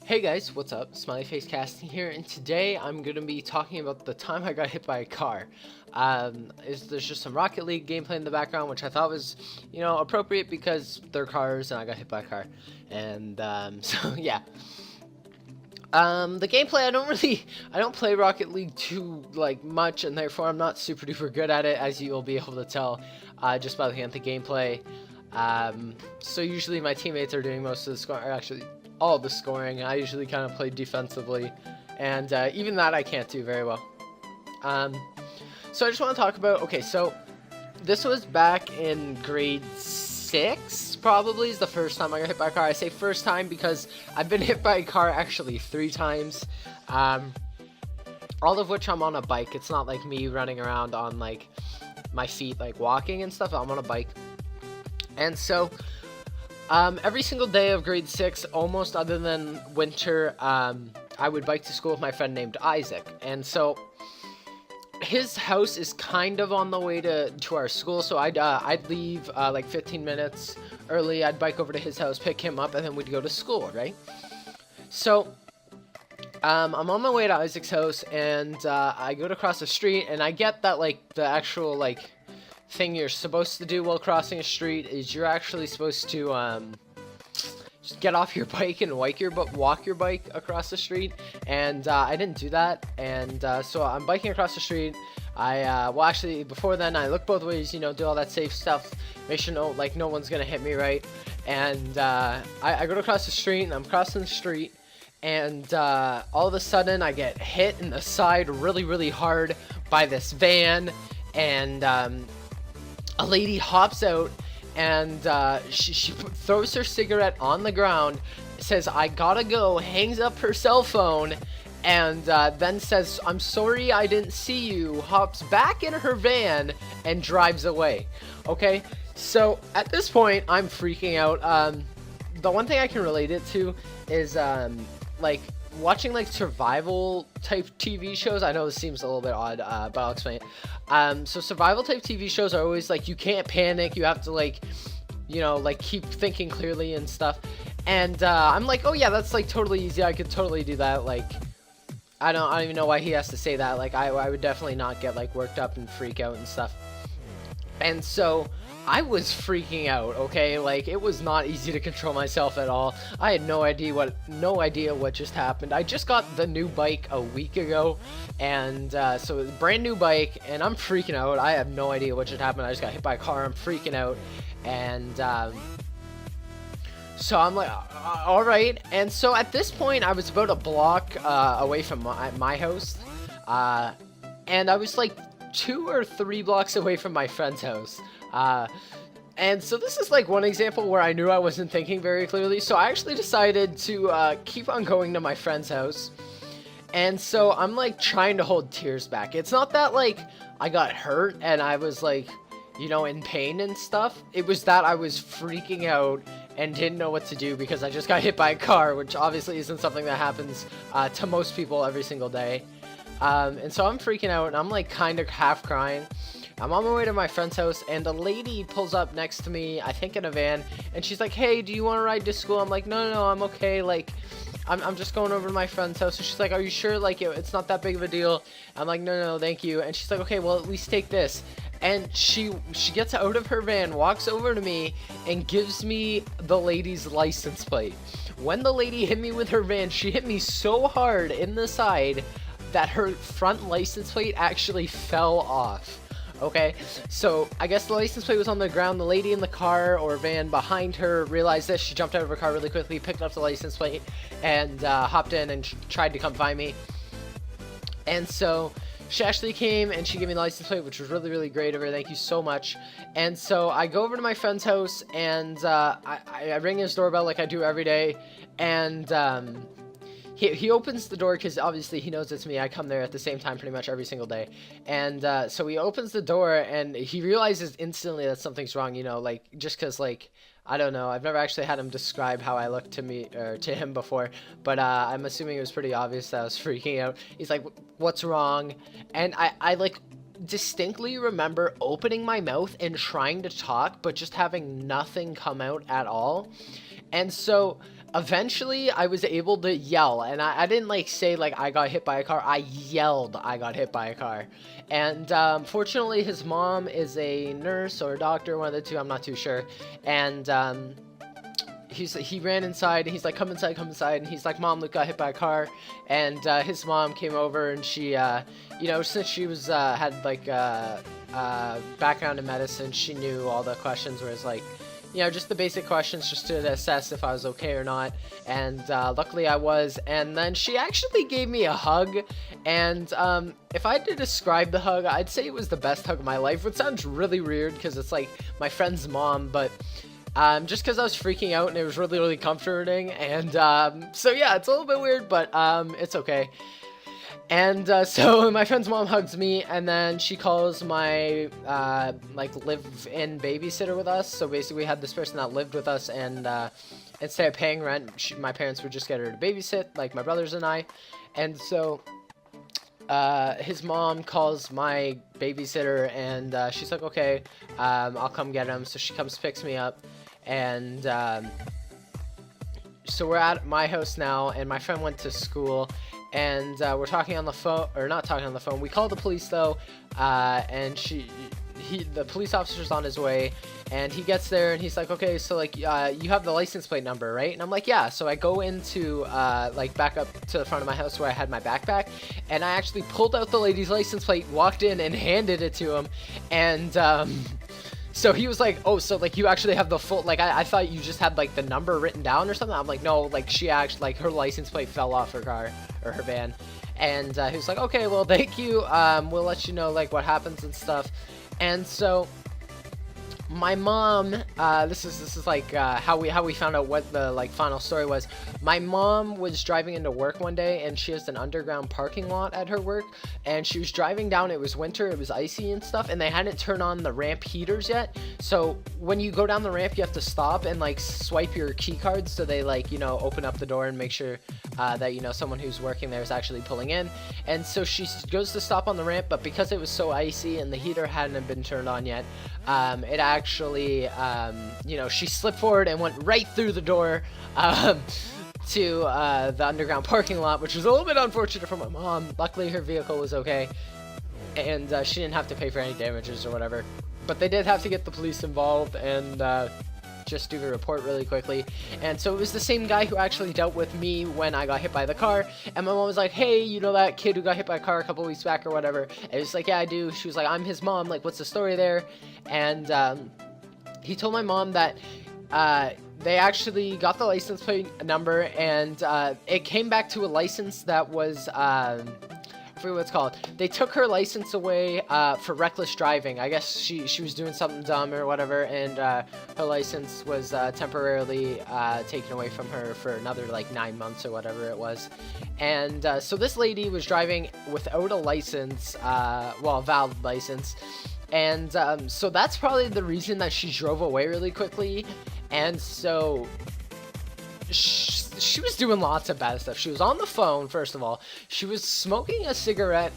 Hey guys, what's up? Smiley Face Casting here, and today I'm going to be talking about the time I got hit by a car. There's just some Rocket League gameplay in the background, which I thought was, appropriate because they're cars and I got hit by a car. And, so yeah. The gameplay, I don't play Rocket League too, much, and therefore I'm not super duper good at it, as you'll be able to tell, just by looking at the gameplay. So usually my teammates are doing most of the scoring, or actually all the scoring. I usually kind of play defensively, and even that I can't do very well. So I just want to talk about, okay, so this was back in grade 6, probably, is the first time I got hit by a car. I say first time because I've been hit by a car actually 3 times, all of which I'm on a bike. It's not like me running around on, like, my feet, like, walking and stuff. I'm on a bike. And so, every single day of grade 6, almost other than winter, I would bike to school with my friend named Isaac. And so, his house is kind of on the way to our school, so I'd leave, like 15 minutes early. I'd bike over to his house, pick him up, and then we'd go to school, right? So, I'm on my way to Isaac's house, and, I go to cross the street, and I get that, like, the actual, like, thing you're supposed to do while crossing a street is you're actually supposed to just get off your bike and walk your bike across the street, and I didn't do that, and so I'm biking across the street. Well, actually, before then, I look both ways, do all that safe stuff, make sure no one's gonna hit me, right? And I go to cross the street, and I'm crossing the street, and all of a sudden I get hit in the side really hard by this van, and a lady hops out, and she throws her cigarette on the ground, says, "I gotta go," hangs up her cell phone, and then says, "I'm sorry I didn't see you," hops back in her van, and drives away. Okay, so at this point, I'm freaking out. The one thing I can relate it to is, like, watching, like, survival type TV shows. I know this seems a little bit odd, but I'll explain it. So survival type TV shows are always like, you can't panic, you have to, like, like, keep thinking clearly and stuff. And I'm like, oh yeah, that's, like, totally easy, I could totally do that. Like, I don't even know why he has to say that. Like, I would definitely not get, like, worked up and freak out and stuff. And so I was freaking out, okay? Like, it was not easy to control myself at all. I had no idea what just happened. I just got the new bike a week ago, and so it's a brand new bike, and I'm freaking out. I have no idea what just happened. I just got hit by a car. I'm freaking out, and so I'm like, all right. And so at this point, I was about a block away from my house, and I was like 2 or 3 blocks away from my friend's house. And so this is, like, one example where I knew I wasn't thinking very clearly, so I actually decided to keep on going to my friend's house. And so I'm, like, trying to hold tears back. It's not that, like, I got hurt and I was, like, in pain and stuff. It was that I was freaking out and didn't know what to do because I just got hit by a car, which obviously isn't something that happens to most people every single day. And so I'm freaking out, and I'm, like, kind of half crying. I'm on my way to my friend's house, and a lady pulls up next to me, I think in a van, and she's like, "Hey, do you want to ride to school?" I'm like, no, I'm okay, like, I'm just going over to my friend's house. And she's like, "Are you sure, like, it's not that big of a deal?" I'm like, no, thank you. And she's like, "Okay, well, at least take this." And she gets out of her van, walks over to me, and gives me the lady's license plate. When the lady hit me with her van, she hit me so hard in the side that her front license plate actually fell off. Okay, so I guess the license plate was on the ground. The lady in the car or van behind her realized this. She jumped out of her car really quickly, picked up the license plate, and hopped in and tried to come find me. And so she actually came and she gave me the license plate, which was really great of her. Thank you so much. And so I go over to my friend's house, and I ring his doorbell like I do every day, and he opens the door because obviously he knows it's me. I come there at the same time pretty much every single day. And so he opens the door, and he realizes instantly that something's wrong, like, just because, like, I don't know. I've never actually had him describe how I look to me or to him before, but I'm assuming it was pretty obvious that I was freaking out. He's like, "What's wrong?" And I like distinctly remember opening my mouth and trying to talk, but just having nothing come out at all. And so eventually I was able to yell, and I didn't like say like I got hit by a car. I yelled I got hit by a car. And fortunately his mom is a nurse or a doctor, one of the two, I'm not too sure. And he ran inside, and he's like, come inside, come inside. And he's like, Mom, Luke got hit by a car. And his mom came over, and she you know, since she was had like background in medicine, she knew all the questions, where it's like, you know, just the basic questions just to assess if I was okay or not. And luckily I was. And then she actually gave me a hug. And if I had to describe the hug, I'd say it was the best hug of my life, which sounds really weird because it's like my friend's mom, but just because I was freaking out, and it was really, really comforting. And so yeah, it's a little bit weird, but it's okay. And so my friend's mom hugs me, and then she calls my like live-in babysitter with us. So basically we had this person that lived with us, and instead of paying rent, my parents would just get her to babysit, like my brothers and I. And so his mom calls my babysitter, and she's like, okay, I'll come get him. So she comes, picks me up, and so we're at my house now, and my friend went to school. And we're talking on the phone, or not talking on the phone. We called the police though, and the police officer's on his way, and he gets there, and he's like, okay, so like you have the license plate number, right? And I'm like, yeah. So I go into like back up to the front of my house where I had my backpack, and I actually pulled out the lady's license plate, walked in, and handed it to him, and so he was like, oh, so like you actually have the full, like I thought you just had like the number written down or something. I'm like, no, like she actually, like her license plate fell off her car or her van. And he was like, okay, well, thank you. We'll let you know like what happens and stuff. And so my mom, this is like how we found out what the like final story was. My mom was driving into work one day, and she has an underground parking lot at her work, and she was driving down. It was winter, it was icy and stuff, and they hadn't turned on the ramp heaters yet. So when you go down the ramp, you have to stop and like swipe your key cards, so they like, you know, open up the door and make sure that, you know, someone who's working there is actually pulling in. And so she goes to stop on the ramp, but because it was so icy and the heater hadn't been turned on yet, it actually, you know, she slipped forward and went right through the door to the underground parking lot, which was a little bit unfortunate for my mom. Luckily, her vehicle was okay, and she didn't have to pay for any damages or whatever. But they did have to get the police involved and just do the report really quickly. And so it was the same guy who actually dealt with me when I got hit by the car. And my mom was like, hey, you know that kid who got hit by a car a couple weeks back or whatever? And it was like, yeah, I do. She was like, I'm his mom. Like, what's the story there? And he told my mom that they actually got the license plate number, and it came back to a license that was I forget what it's called. They took her license away for reckless driving. I guess she was doing something dumb or whatever, and her license was temporarily taken away from her for another like 9 months or whatever it was. And so this lady was driving without a license, well, a valid license. And so that's probably the reason that she drove away really quickly. And so she was doing lots of bad stuff. She was on the phone, first of all. She was smoking a cigarette,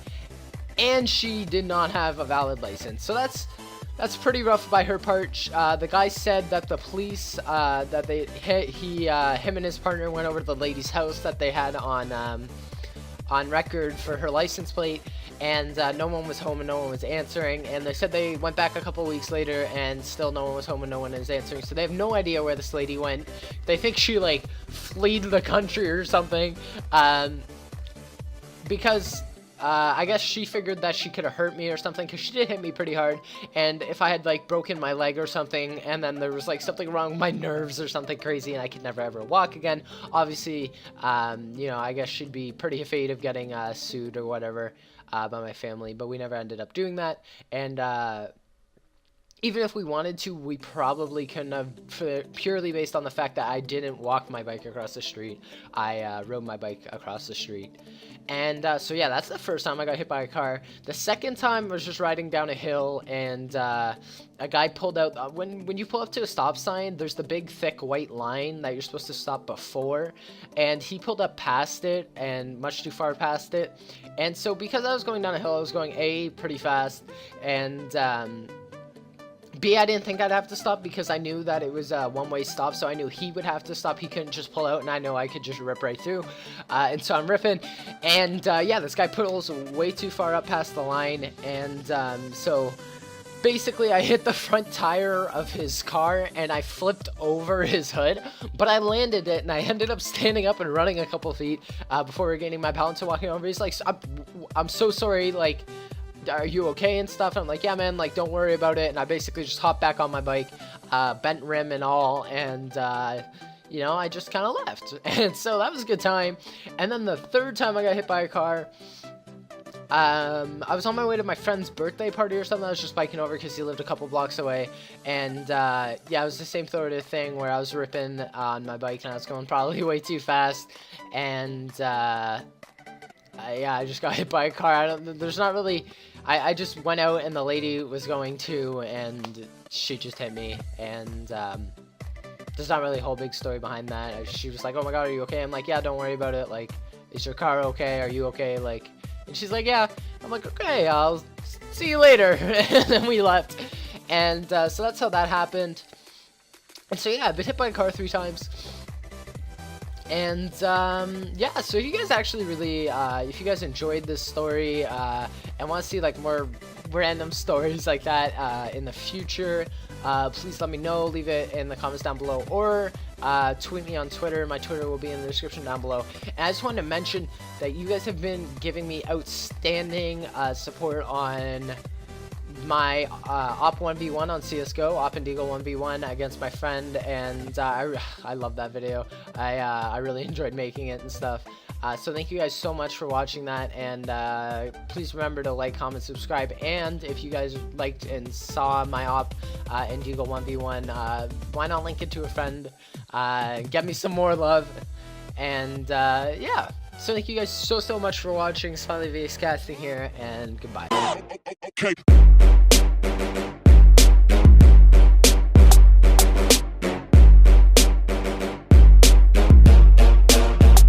and she did not have a valid license. So that's pretty rough by her part. The guy said that the police, that him and his partner went over to the lady's house that they had on record for her license plate, and no one was home and no one was answering. And they said they went back a couple weeks later, and still no one was home and no one is answering. So they have no idea where this lady went. They think she like fled the country or something, because I guess she figured that she could have hurt me or something, because she did hit me pretty hard. And if I had like broken my leg or something, and then there was like something wrong with my nerves or something crazy, and I could never ever walk again, obviously, you know, I guess she'd be pretty afraid of getting sued or whatever by my family. But we never ended up doing that. And even if we wanted to, we probably couldn't have, purely based on the fact that I didn't walk my bike across the street. I rode my bike across the street. And so yeah, that's the first time I got hit by a car. The second time I was just riding down a hill, and a guy pulled out, when you pull up to a stop sign, there's the big thick white line that you're supposed to stop before, and he pulled up past it, and much too far past it. And so because I was going down a hill, I was going pretty fast, and B, I didn't think I'd have to stop because I knew that it was a one-way stop, so I knew he would have to stop. He couldn't just pull out, and I know I could just rip right through. And so I'm ripping, and yeah, this guy pulls way too far up past the line, and so basically I hit the front tire of his car, and I flipped over his hood, but I landed it, and I ended up standing up and running a couple feet before regaining my balance and walking over. He's like, I'm so sorry, like, are you okay and stuff? And I'm like, yeah, man, like, don't worry about it. And I basically just hopped back on my bike, bent rim and all, and you know, I just kind of left. And so that was a good time. And then the third time I got hit by a car, I was on my way to my friend's birthday party or something. I was just biking over because he lived a couple blocks away, and yeah, it was the same sort of thing where I was ripping on my bike and I was going probably way too fast, and yeah, I just got hit by a car. There's not really, I just went out and the lady was going to, and she just hit me, and there's not really a whole big story behind that. She was like, oh my god, are you okay? I'm like, yeah, don't worry about it, like, is your car okay? Are you okay? Like, and she's like, yeah. I'm like, okay, I'll see you later. And then we left, and so that's how that happened. And so yeah, I've been hit by a car 3 times. And yeah, so if you guys actually really, if you guys enjoyed this story and want to see like more random stories like that in the future, please let me know. Leave it in the comments down below, or tweet me on Twitter. My Twitter will be in the description down below. And I just wanted to mention that you guys have been giving me outstanding support on my op 1v1 on CSGO, op and deagle 1v1 against my friend, and I love that video. I really enjoyed making it and stuff. So thank you guys so much for watching that, and please remember to like, comment, subscribe, and if you guys liked and saw my op and deagle 1v1, why not link it to a friend, get me some more love, and yeah. So thank you guys so much for watching. Smiley Face Casting here, and goodbye. Okay.